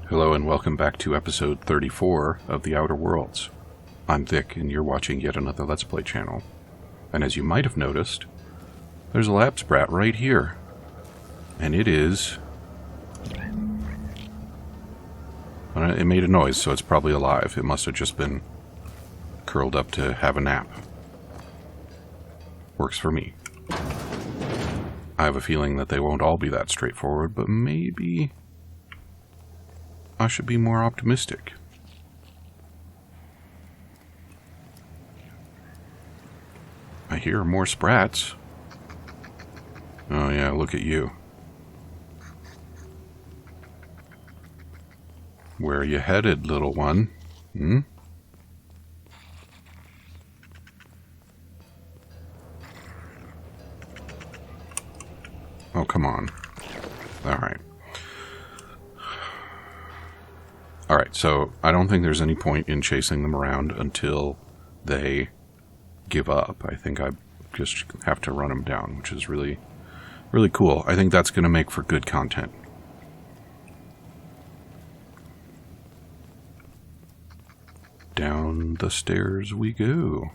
Hello and welcome back to episode 34 of The Outer Worlds. I'm Vic and you're watching yet another Let's Play channel. And as you might have noticed, there's a lab sprat right here. And it is... It made a noise, so it's probably alive. It must have just been curled up to have a nap. Works for me. I have a feeling that they won't all be that straightforward, but maybe I should be more optimistic. I hear more sprats. Oh yeah, look at you. Where are you headed, little one? Hmm? Oh, come on. Alright. Alright, so I don't think there's any point in chasing them around until they give up. I think I just have to run them down, which is really, really cool. I think that's going to make for good content. Down the stairs we go.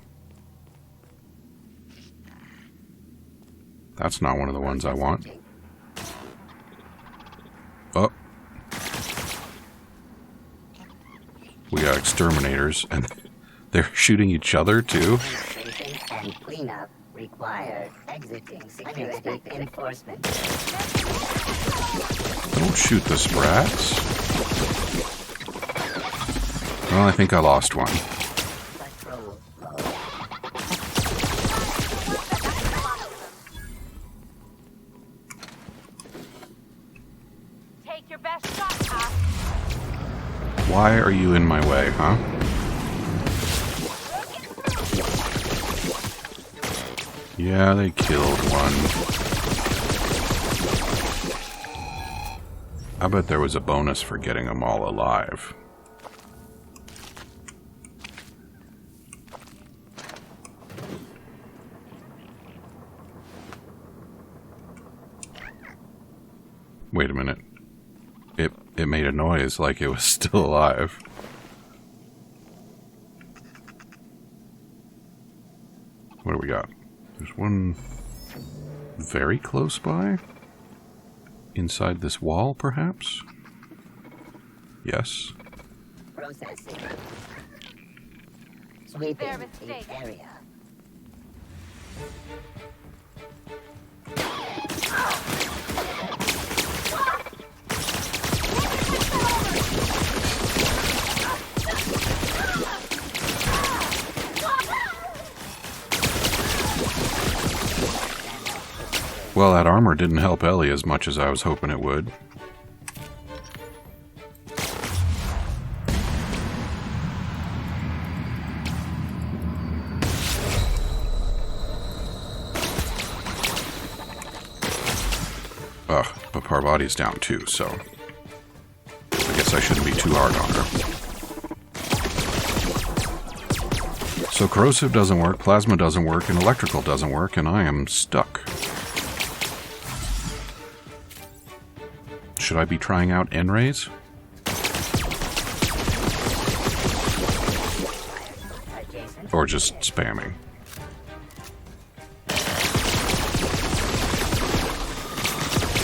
That's not one of the ones I want. Oh. We got exterminators, and they're shooting each other, too. And cleanup required exiting security enforcement. Don't shoot the sprats. Well, I think I lost one. Patrol mode. Take your best shot, huh? Why are you in my way, huh? Yeah, they killed one. I bet there was a bonus for getting them all alive. Wait a minute. It made a noise like it was still alive. What do we got? There's one very close by? Inside this wall, perhaps? Yes. Processing. Sweeping Their the mistake. area. Well, that armor didn't help Ellie as much as I was hoping it would. Ugh, but Parvati's down too, so I guess I shouldn't be too hard on her. So corrosive doesn't work, plasma doesn't work, and electrical doesn't work, and I am stuck. Should I be trying out N-rays? Adjacent. Or just spamming?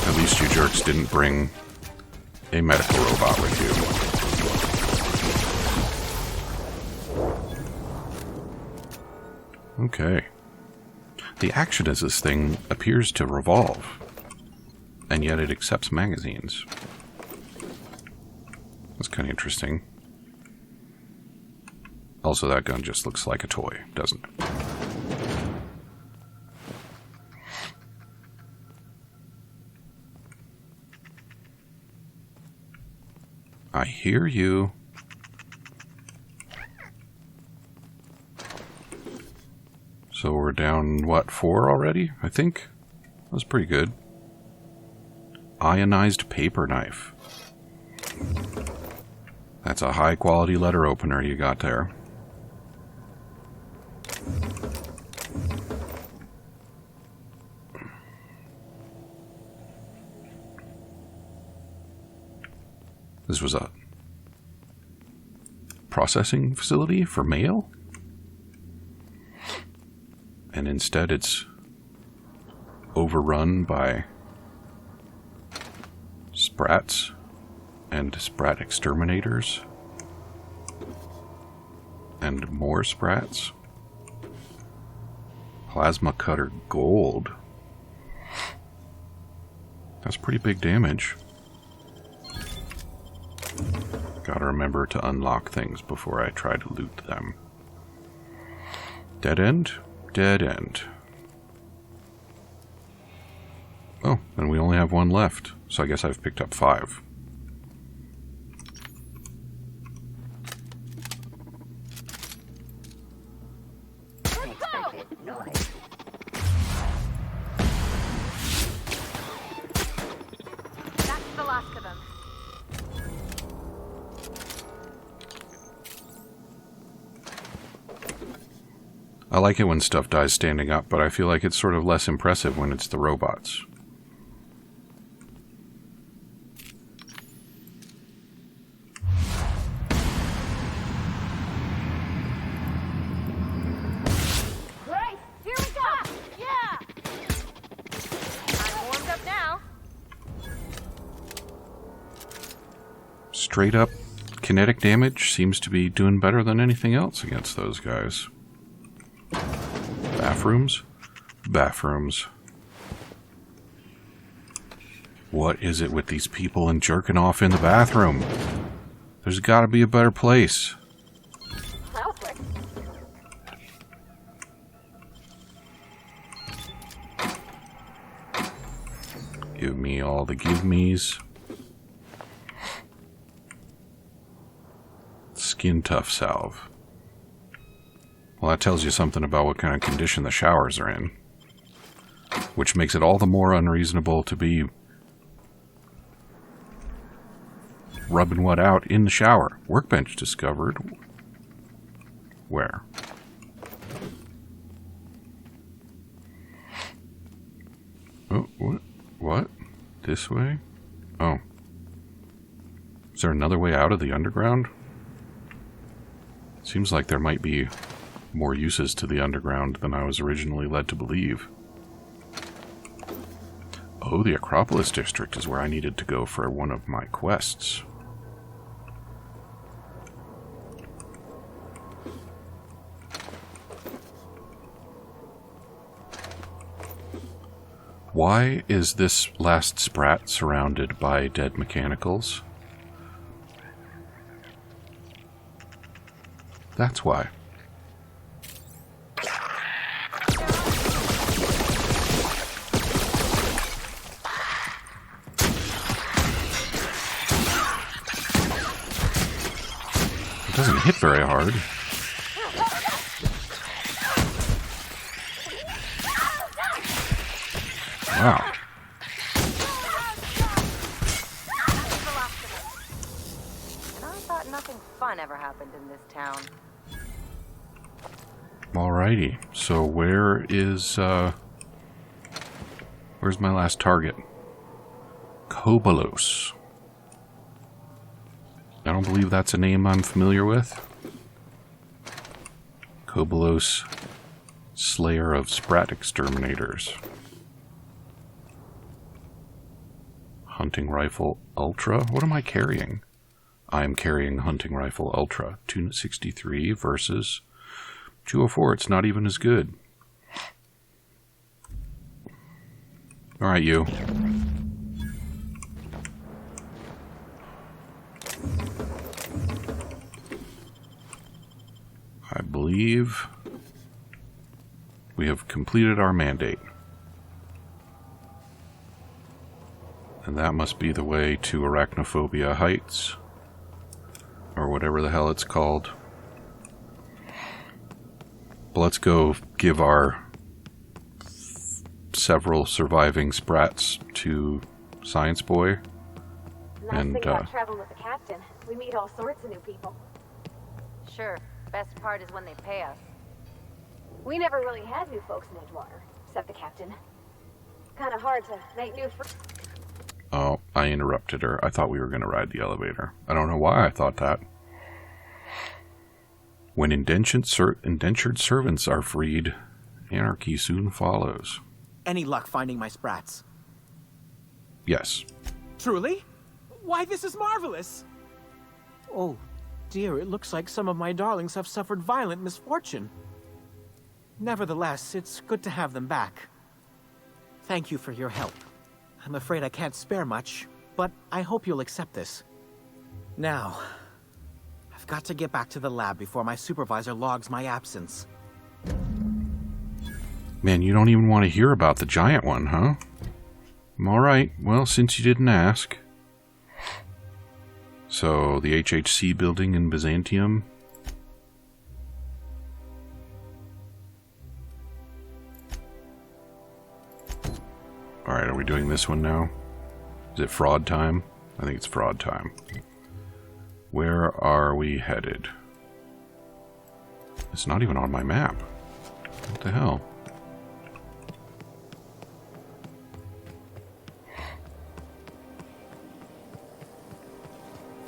At least you jerks didn't bring a medical robot with you. Okay. The action as this thing appears to revolve. And yet it accepts magazines. That's kind of interesting. Also, that gun just looks like a toy, doesn't it? I hear you. So we're down, what, 4 already? I think? That was pretty good. Ionized paper knife. That's a high quality letter opener you got there. This was a processing facility for mail? And instead it's overrun by sprats and sprat exterminators and more sprats. Plasma cutter gold. That's pretty big damage. Gotta remember to unlock things before I try to loot them. Dead end? Dead end. Oh, and we only have one left, so I guess I've picked up 5. Unexpected noise. That's the last of them. I like it when stuff dies standing up, but I feel like it's sort of less impressive when it's the robots. Right, here we go! Yeah! I'm warmed up now. Straight up kinetic damage seems to be doing better than anything else against those guys. Bathrooms? Bathrooms. What is it with these people and jerking off in the bathroom? There's gotta be a better place. That was quick. Give me all the give-me's. Skin Tough Salve. Well, that tells you something about what kind of condition the showers are in. Which makes it all the more unreasonable to be rubbing what out in the shower. Workbench discovered. Where? Oh, what? What? This way? Oh. Is there another way out of the underground? Seems like there might be more uses to the underground than I was originally led to believe. Oh, the Acropolis District is where I needed to go for one of my quests. Why is this last sprat surrounded by dead mechanicals? That's why. It doesn't hit very hard. Wow. And I thought nothing fun ever happened in this town. Alrighty. So where's my last target? Kobolos. I don't believe that's a name I'm familiar with. Kobolos, Slayer of Sprat Exterminators. Hunting Rifle Ultra? What am I carrying? I'm carrying Hunting Rifle Ultra. 263 versus 204. It's not even as good. Alright, you. I believe we have completed our mandate. And that must be the way to Arachnophobia Heights. Or whatever the hell it's called. But let's go give our several surviving sprats to Science Boy. Nice And, thing about traveling with the captain. We meet all sorts of new people. Sure, best part is when they pay us. We never really had new folks in Edgewater, except the captain. Kind of hard to make new friends. Oh, I interrupted her. I thought we were going to ride the elevator. I don't know why I thought that. When indentured servants are freed, anarchy soon follows. Any luck finding my sprats? Yes. Truly? Why, this is marvelous! Oh, dear, it looks like some of my darlings have suffered violent misfortune. Nevertheless, it's good to have them back. Thank you for your help. I'm afraid I can't spare much, but I hope you'll accept this. Now, I've got to get back to the lab before my supervisor logs my absence. Man, you don't even want to hear about the giant one, huh? Alright, well, since you didn't ask. So, the HHC building in Byzantium. Alright, are we doing this one now? Is it fraud time? I think it's fraud time. Where are we headed? It's not even on my map. What the hell?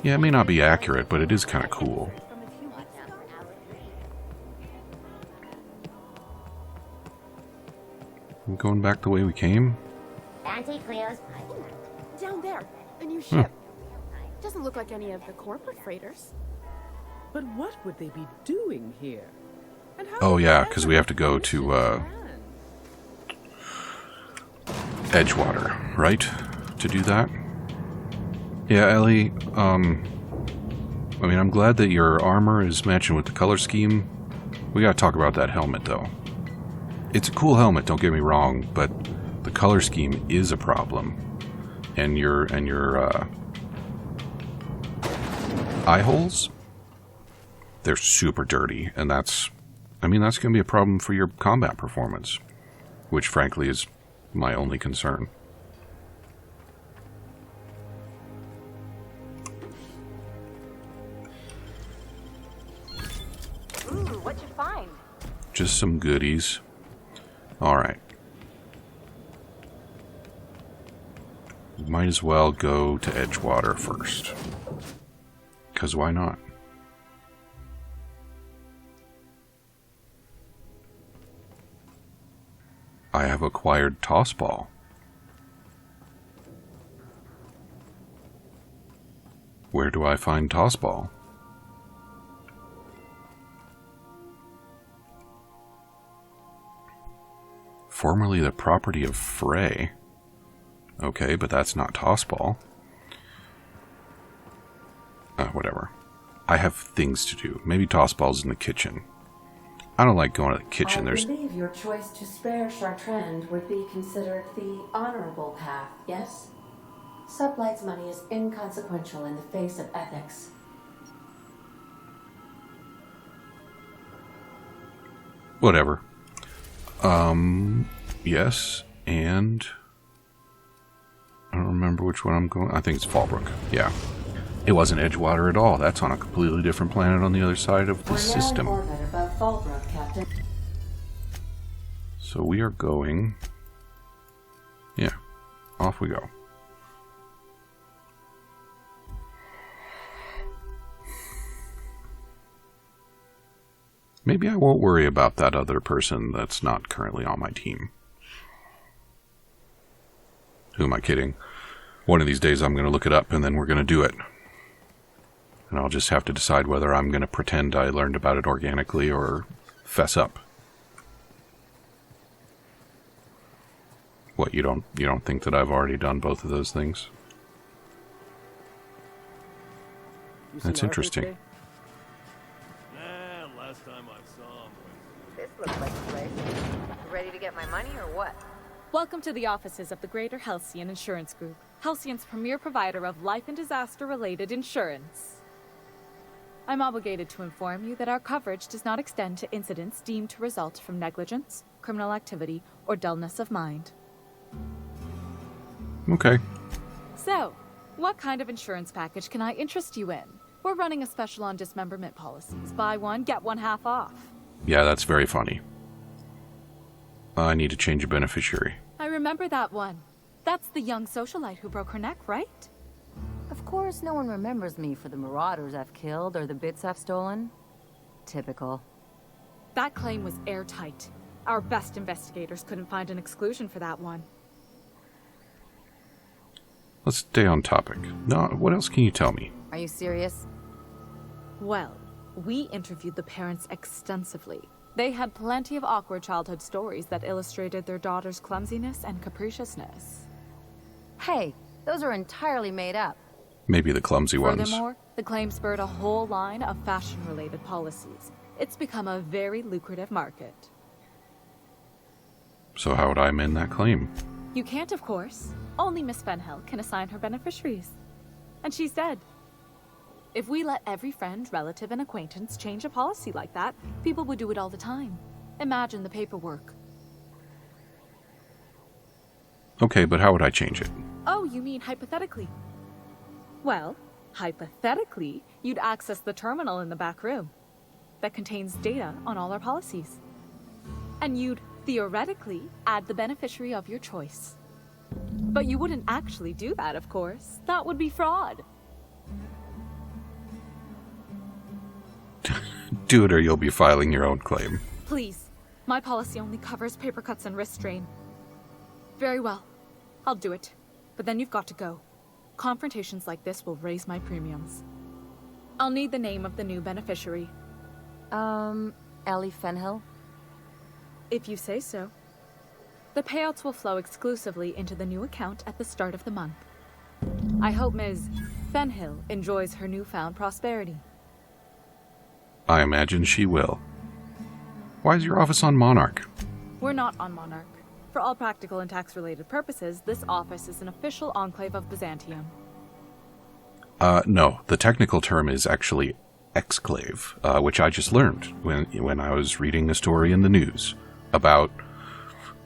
Yeah, it may not be accurate, but it is kind of cool. We going back the way we came? Auntie Cleo's Down there, a new ship. Doesn't look like any of the corporate freighters. But what would they be doing here? And how Oh yeah, because we have to go to Edgewater, right? To do that? Yeah, Ellie, I mean, I'm glad that your armor is matching with the color scheme. We gotta talk about that helmet, though. It's a cool helmet, don't get me wrong, but the color scheme is a problem. And your eye holes, they're super dirty, and that's gonna be a problem for your combat performance, which frankly is my only concern. Ooh, what'd you find? Just some goodies. Alright. Might as well go to Edgewater first. Because why not? I have acquired Tossball. Where do I find Tossball? Formerly the property of Frey. Okay, but that's not Tossball. Whatever. I have things to do. Maybe Tossball's in the kitchen. I don't like going to the kitchen. I believe your choice to spare Chartrand would be considered the honorable path, yes? Sublight's money is inconsequential in the face of ethics. Whatever. Yes, and I don't remember which one I'm going. I think it's Fallbrook. Yeah. It wasn't Edgewater at all. That's on a completely different planet on the other side of the system. We're now in orbit above Fallbrook, Captain. So we are going... Yeah. Off we go. Maybe I won't worry about that other person that's not currently on my team. Who am I kidding? One of these days I'm going to look it up and then we're going to do it. And I'll just have to decide whether I'm going to pretend I learned about it organically or fess up. What, you don't think that I've already done both of those things? That's interesting. Last time I saw him was... This looks like a place. Ready to get my money or what? Welcome to the offices of the Greater Halcyon Insurance Group, Halcyon's premier provider of life and disaster-related insurance. I'm obligated to inform you that our coverage does not extend to incidents deemed to result from negligence, criminal activity, or dullness of mind. Okay. So, what kind of insurance package can I interest you in? We're running a special on dismemberment policies. Buy one, get one half off. Yeah, that's very funny. I need to change a beneficiary. I remember that one. That's the young socialite who broke her neck, right? Of course, no one remembers me for the marauders I've killed or the bits I've stolen. Typical. That claim was airtight. Our best investigators couldn't find an exclusion for that one. Let's stay on topic. No, what else can you tell me? Are you serious? Well, we interviewed the parents extensively. They had plenty of awkward childhood stories that illustrated their daughter's clumsiness and capriciousness. Hey, those are entirely made up. Maybe the clumsy ones. Furthermore, the claim spurred a whole line of fashion-related policies. It's become a very lucrative market. So how would I amend that claim? You can't, of course. Only Miss Fenhill can assign her beneficiaries. And she's dead. If we let every friend, relative, and acquaintance change a policy like that, people would do it all the time. Imagine the paperwork. Okay, but how would I change it? Oh, you mean hypothetically? Well, hypothetically, you'd access the terminal in the back room that contains data on all our policies. And you'd, theoretically, add the beneficiary of your choice. But you wouldn't actually do that, of course. That would be fraud. Do it or you'll be filing your own claim. Please. My policy only covers paper cuts and wrist strain. Very well. I'll do it. But then you've got to go. Confrontations like this will raise my premiums. I'll need the name of the new beneficiary. Ellie Fenhill? If you say so. The payouts will flow exclusively into the new account at the start of the month. I hope Ms. Fenhill enjoys her newfound prosperity. I imagine she will. Why is your office on Monarch? We're not on Monarch. For all practical and tax-related purposes, this office is an official enclave of Byzantium. No. The technical term is actually exclave, which I just learned when I was reading a story in the news about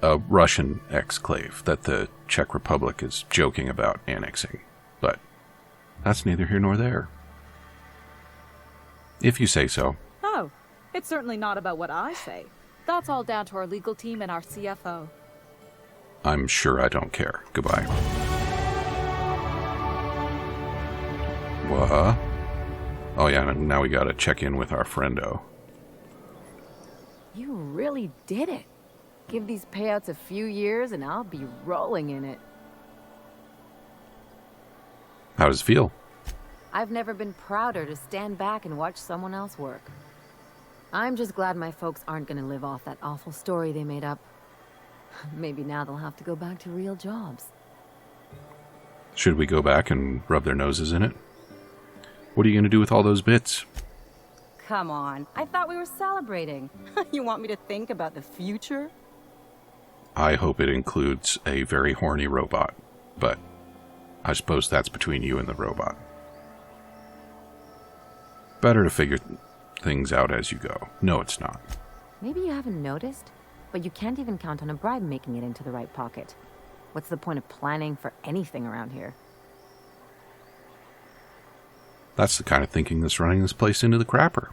a Russian exclave that the Czech Republic is joking about annexing. But that's neither here nor there. If you say so. Oh, it's certainly not about what I say. That's all down to our legal team and our CFO. I'm sure I don't care. Goodbye. What? Oh yeah, now we gotta check in with our friendo. You really did it. Give these payouts a few years and I'll be rolling in it. How does it feel? I've never been prouder to stand back and watch someone else work. I'm just glad my folks aren't gonna live off that awful story they made up. Maybe now they'll have to go back to real jobs. Should we go back and rub their noses in it? What are you gonna do with all those bits? Come on, I thought we were celebrating. You want me to think about the future? I hope it includes a very horny robot, but I suppose that's between you and the robot. Better to figure things out as you go. No, it's not. Maybe you haven't noticed, but you can't even count on a bribe making it into the right pocket. What's the point of planning for anything around here? That's the kind of thinking that's running this place into the crapper.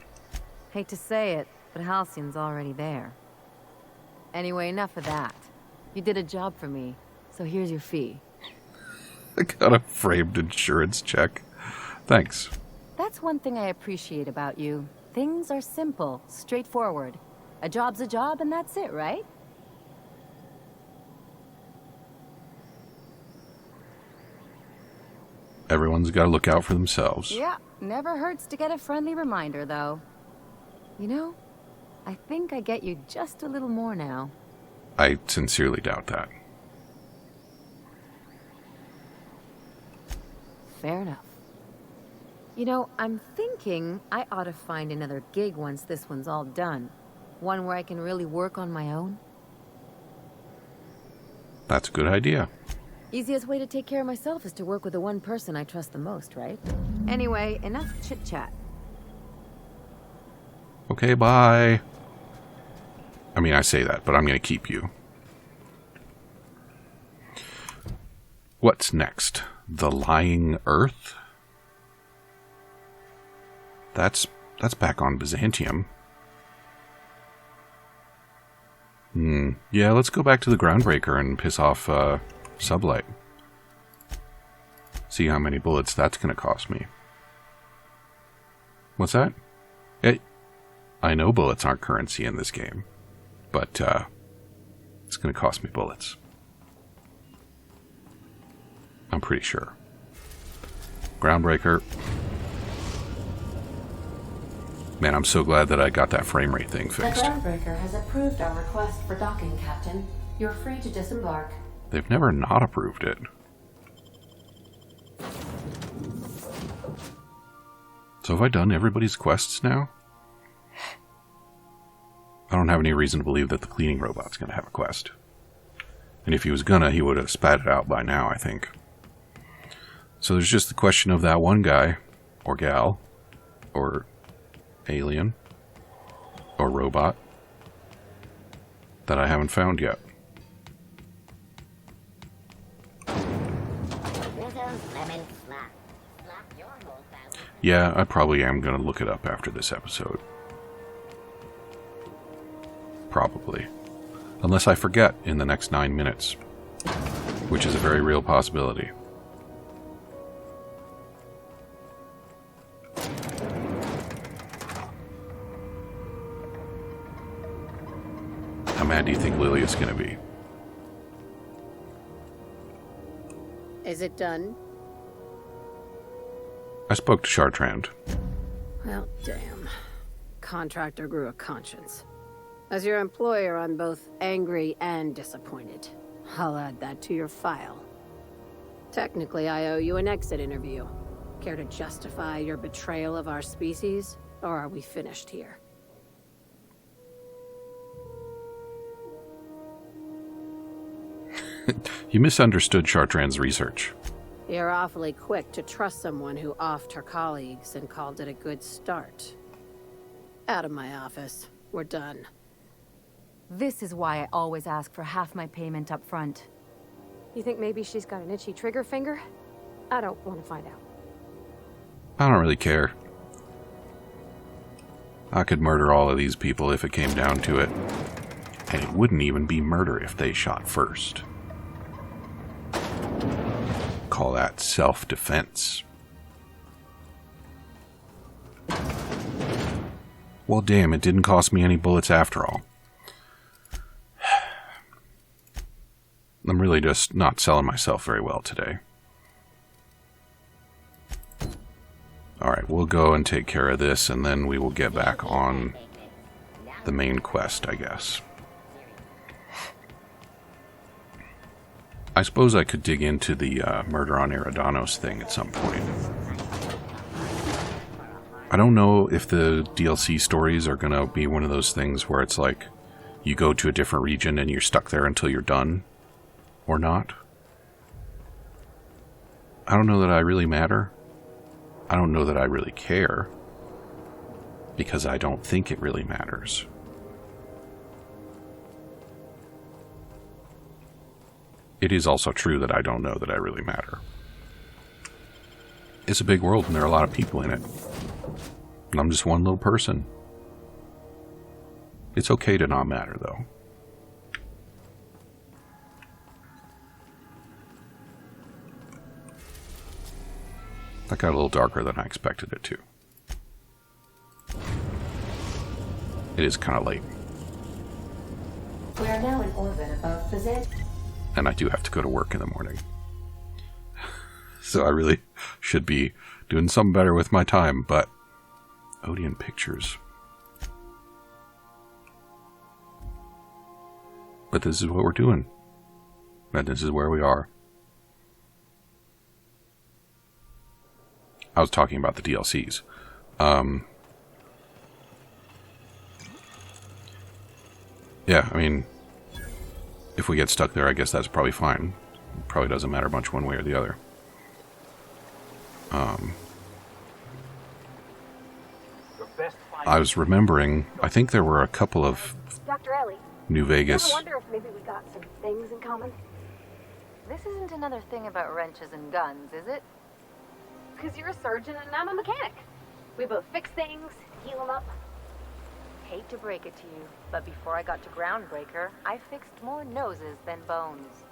Hate to say it, but Halcyon's already there. Anyway, enough of that. You did a job for me, so here's your fee. I got a framed insurance check. Thanks. That's one thing I appreciate about you. Things are simple, straightforward. A job's a job and that's it, right? Everyone's got to look out for themselves. Yeah, never hurts to get a friendly reminder, though. You know, I think I get you just a little more now. I sincerely doubt that. Fair enough. You know, I'm thinking I ought to find another gig once this one's all done. One where I can really work on my own. That's a good idea. Easiest way to take care of myself is to work with the one person I trust the most, right? Anyway, enough chit-chat. Okay, bye. I mean, I say that, but I'm going to keep you. What's next? The Lying Earth? That's back on Byzantium. Yeah, let's go back to the Groundbreaker and piss off Sublight. See how many bullets that's going to cost me. What's that? I know bullets aren't currency in this game, but it's going to cost me bullets. I'm pretty sure. Groundbreaker. Man, I'm so glad that I got that frame rate thing The fixed. Groundbreaker has approved our request for docking, Captain. You're free to disembark. They've never not approved it. So have I done everybody's quests now? I don't have any reason to believe that the cleaning robot's going to have a quest. And if he was gonna, he would have spat it out by now, I think. So there's just the question of that one guy, or gal, or alien, or robot, that I haven't found yet. Yeah, I probably am going to look it up after this episode. Probably. Unless I forget in the next 9 minutes. Which is a very real possibility. How mad do you think Lily is going to be? Is it done? I spoke to Chartrand. Well, damn. Contractor grew a conscience. As your employer, I'm both angry and disappointed. I'll add that to your file. Technically, I owe you an exit interview. Care to justify your betrayal of our species, or are we finished here? You misunderstood Chartrand's research. You're awfully quick to trust someone who offed her colleagues and called it a good start. Out of my office. We're done. This is why I always ask for half my payment up front. You think maybe she's got an itchy trigger finger? I don't want to find out. I don't really care. I could murder all of these people if it came down to it. And it wouldn't even be murder if they shot first. Call that self-defense. Well, damn, it didn't cost me any bullets after all. I'm really just not selling myself very well today. Alright, we'll go and take care of this, and then we will get back on the main quest, I guess. I suppose I could dig into the Murder on Eridanos thing at some point. I don't know if the DLC stories are going to be one of those things where it's like you go to a different region and you're stuck there until you're done, or not. I don't know that I really matter. I don't know that I really care, because I don't think it really matters. It is also true that I don't know that I really matter. It's a big world and there are a lot of people in it. And I'm just one little person. It's okay to not matter, though. That got a little darker than I expected it to. It is kind of late. We are now in orbit above Fazet. And I do have to go to work in the morning. So I really should be doing something better with my time, but Odeon Pictures. But this is what we're doing. And this is where we are. I was talking about the DLCs. Yeah, I mean, if we get stuck there, I guess that's probably fine. It probably doesn't matter much one way or the other. I was remembering, I think there were a couple of Dr. Ellie, New Vegas. I wonder if maybe we got some things in common. This isn't another thing about wrenches and guns, is it? Because you're a surgeon and I'm a mechanic. We both fix things, heal them up. Hate to break it to you, but before I got to Groundbreaker, I fixed more noses than bones.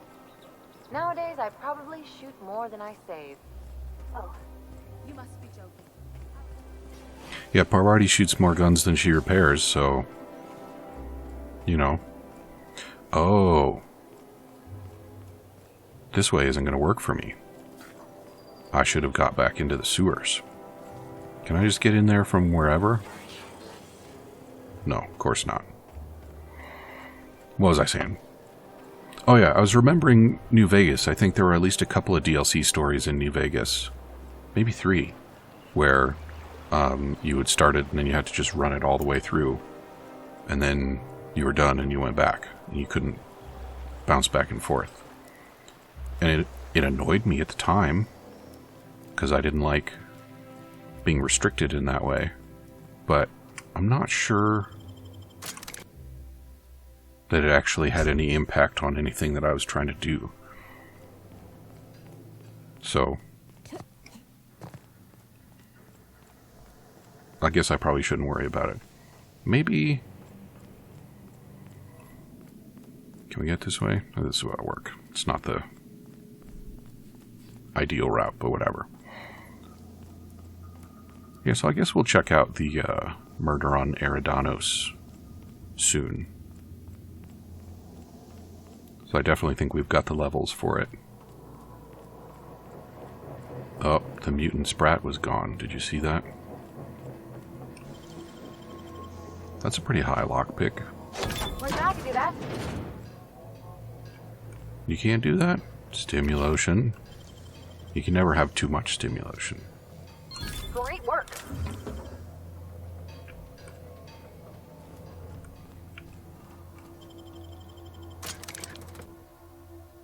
Nowadays, I probably shoot more than I save. Oh, you must be joking. Yeah, Parvati shoots more guns than she repairs, so... You know. Oh. This way isn't going to work for me. I should have got back into the sewers. Can I just get in there from wherever? No, of course not. What was I saying? Oh yeah, I was remembering New Vegas. I think there were at least a couple of DLC stories in New Vegas. Maybe 3. Where you would start it and then you had to just run it all the way through. And then you were done and you went back. And you couldn't bounce back and forth. And it annoyed me at the time. Because I didn't like being restricted in that way. But I'm not sure that it actually had any impact on anything that I was trying to do. So, I guess I probably shouldn't worry about it. Maybe... Can we get this way? Oh, this is how it'll work. It's not the ideal route, but whatever. Yeah, so I guess we'll check out the Murder on Eridanos soon. So I definitely think we've got the levels for it. Oh, the mutant Sprat was gone. Did you see that? That's a pretty high lockpick. Where's I can do that? You can't do that? Stimulation. You can never have too much stimulation. Great work.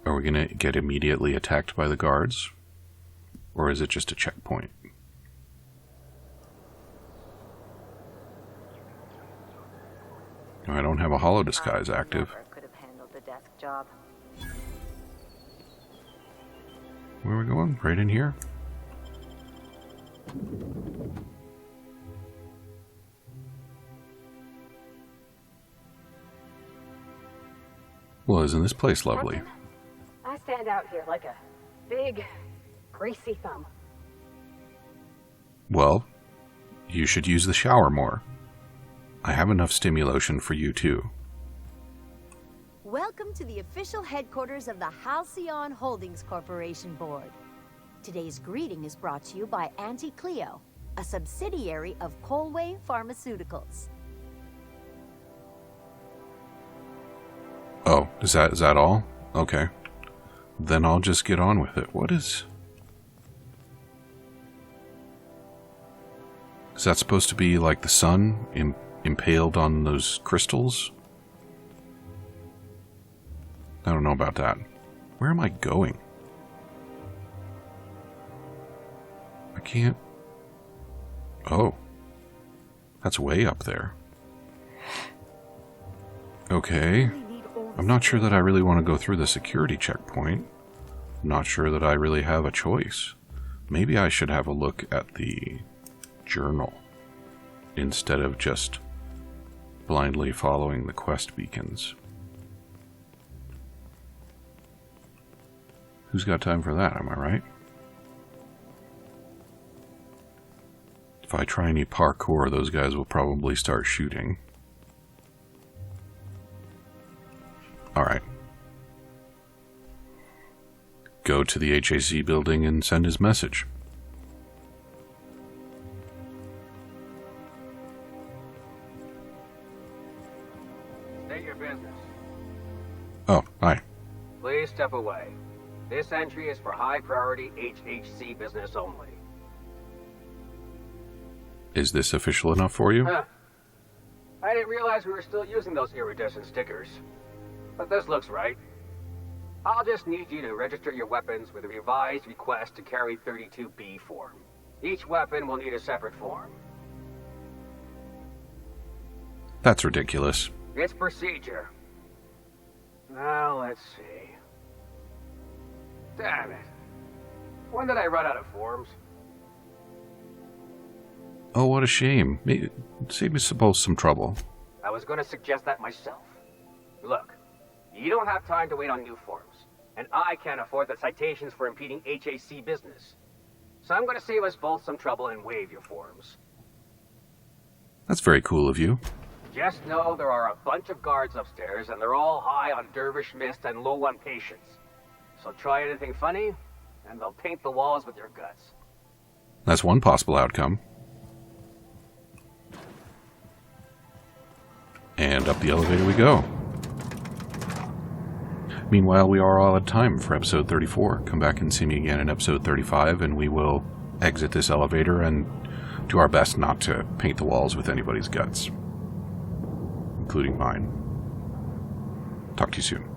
Are we gonna get immediately attacked by the guards? Or is it just a checkpoint? I don't have a holo disguise active. Could have handled the desk job. Where are we going? Right in here? Well, isn't this place lovely? I stand out here like a big, greasy thumb. Well, you should use the shower more. I have enough stimulation for you too. Welcome to the official headquarters of the Halcyon Holdings Corporation Board. Today's greeting is brought to you by Auntie Cleo, a subsidiary of Colway Pharmaceuticals. Oh, is that all? Okay. Then I'll just get on with it. What is... Is that supposed to be like the sun impaled on those crystals? I don't know about that. Where am I going? I can't... Oh. That's way up there. Okay. I'm not sure that I really want to go through the security checkpoint. I'm not sure that I really have a choice. Maybe I should have a look at the journal instead of just blindly following the quest beacons. Who's got time for that, am I right? If I try any parkour, those guys will probably start shooting. Alright. Go to the HAC building and send his message. State your business. Oh, hi. Please step away. This entry is for high-priority HHC business only. Is this official enough for you? Huh. I didn't realize we were still using those iridescent stickers. But this looks right. I'll just need you to register your weapons with a revised request to carry 32B form. Each weapon will need a separate form. That's ridiculous. It's procedure. Now, let's see. Damn it. When did I run out of forms? Oh, what a shame. Save me both some trouble. I was going to suggest that myself. Look, you don't have time to wait on new forms, and I can't afford the citations for impeding HAC business. So I'm going to save us both some trouble and waive your forms. That's very cool of you. Just know there are a bunch of guards upstairs, and they're all high on dervish mist and low on patience. So try anything funny, and they'll paint the walls with your guts. That's one possible outcome. And up the elevator we go. Meanwhile, we are all at time for episode 34. Come back and see me again in episode 35, and we will exit this elevator and do our best not to paint the walls with anybody's guts, including mine. Talk to you soon.